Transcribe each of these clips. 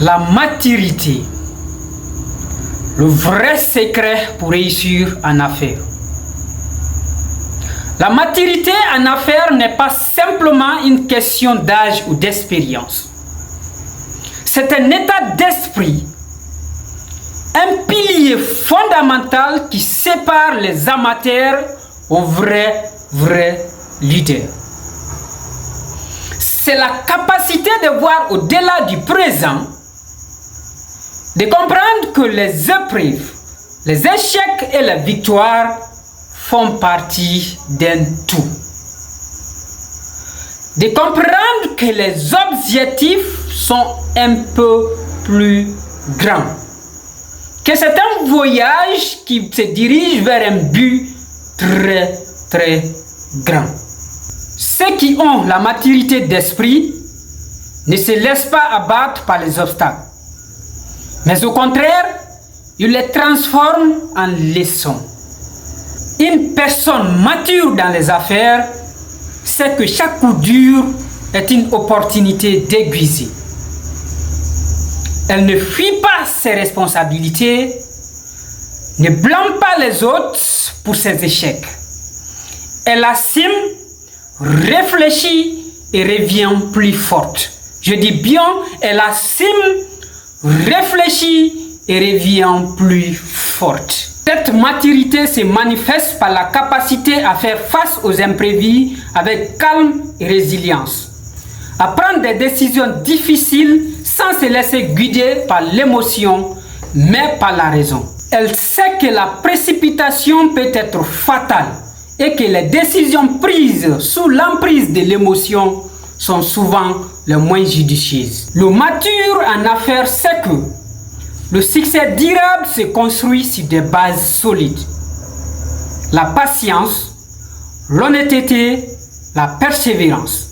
La maturité, le vrai secret pour réussir en affaires. La maturité en affaires n'est pas simplement une question d'âge ou d'expérience. C'est un état d'esprit, un pilier fondamental qui sépare les amateurs aux vrais leaders. C'est la capacité de voir au-delà du présent, de comprendre que les épreuves, les échecs et les victoires font partie d'un tout. De comprendre que les objectifs sont un peu plus grands. Que c'est un voyage qui se dirige vers un but très grand. Ceux qui ont la maturité d'esprit ne se laissent pas abattre par les obstacles. Mais au contraire, ils les transforment en leçons. Une personne mature dans les affaires sait que chaque coup dur est une opportunité d'aiguiser. Elle ne fuit pas ses responsabilités, ne blâme pas les autres pour ses échecs. Elle assume, réfléchit et revient plus forte. Je dis bien, elle assume, réfléchit et revient plus forte. Cette maturité se manifeste par la capacité à faire face aux imprévus avec calme et résilience. À prendre des décisions difficiles sans se laisser guider par l'émotion, mais par la raison. Elle sait que la précipitation peut être fatale et que les décisions prises sous l'emprise de l'émotion sont souvent les moins judicieuses. Le mature en affaires sait que le succès durable se construit sur des bases solides. La patience, l'honnêteté, la persévérance.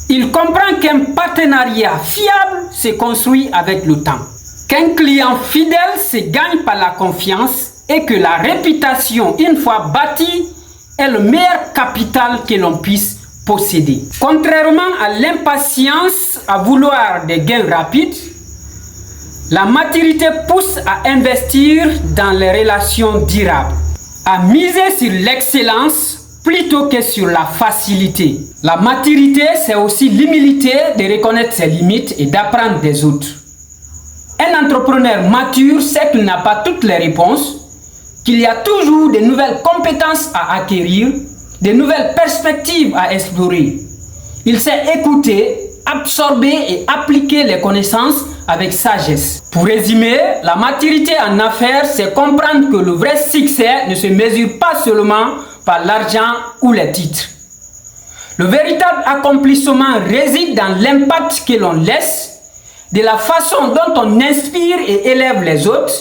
Il comprend qu'un partenariat fiable se construit avec le temps. Qu'un client fidèle se gagne par la confiance et que la réputation, une fois bâtie, est le meilleur capital que l'on puisse posséder. Contrairement à l'impatience à vouloir des gains rapides, la maturité pousse à investir dans les relations durables, à miser sur l'excellence plutôt que sur la facilité. La maturité, c'est aussi l'humilité de reconnaître ses limites et d'apprendre des autres. Un entrepreneur mature sait qu'il n'a pas toutes les réponses, qu'il y a toujours de nouvelles compétences à acquérir, de nouvelles perspectives à explorer. Il sait écouter, absorber et appliquer les connaissances avec sagesse. Pour résumer, la maturité en affaires, c'est comprendre que le vrai succès ne se mesure pas seulement par l'argent ou les titres. Le véritable accomplissement réside dans l'impact que l'on laisse, de la façon dont on inspire et élève les autres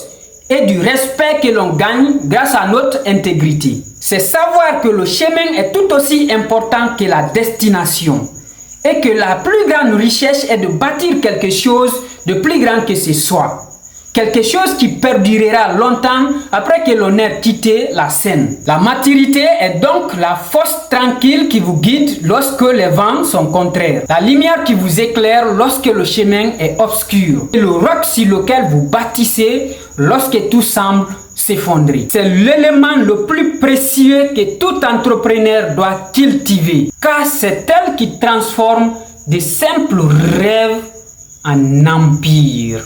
et du respect que l'on gagne grâce à notre intégrité. C'est savoir que le chemin est tout aussi important que la destination et que la plus grande richesse est de bâtir quelque chose de plus grand que ce soit. Quelque chose qui perdurera longtemps après que l'on ait quitté la scène. La maturité est donc la force tranquille qui vous guide lorsque les vents sont contraires. La lumière qui vous éclaire lorsque le chemin est obscur. Et le roc sur lequel vous bâtissez lorsque tout semble s'effondrer. C'est l'élément le plus précieux que tout entrepreneur doit cultiver. Car c'est elle qui transforme de simples rêves en empire.